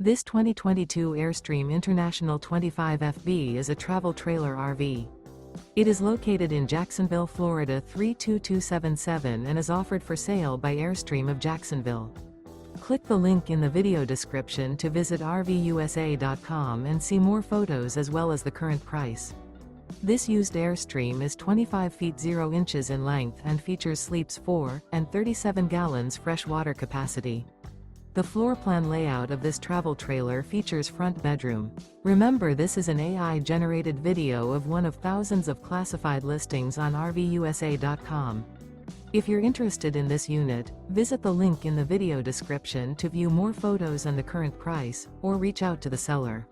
This 2022 Airstream International 25FB is a travel trailer RV. It is located in Jacksonville, Florida 32277 and is offered for sale by Airstream of Jacksonville. Click the link in the video description to visit RVUSA.com and see more photos as well as the current price. This used Airstream is 25 feet 0 inches in length and features sleeps 4 and 37 gallons fresh water capacity. The floor plan layout of this travel trailer features front bedroom. Remember, this is an AI-generated video of one of thousands of classified listings on RVUSA.com. If you're interested in this unit, visit the link in the video description to view more photos and the current price, or reach out to the seller.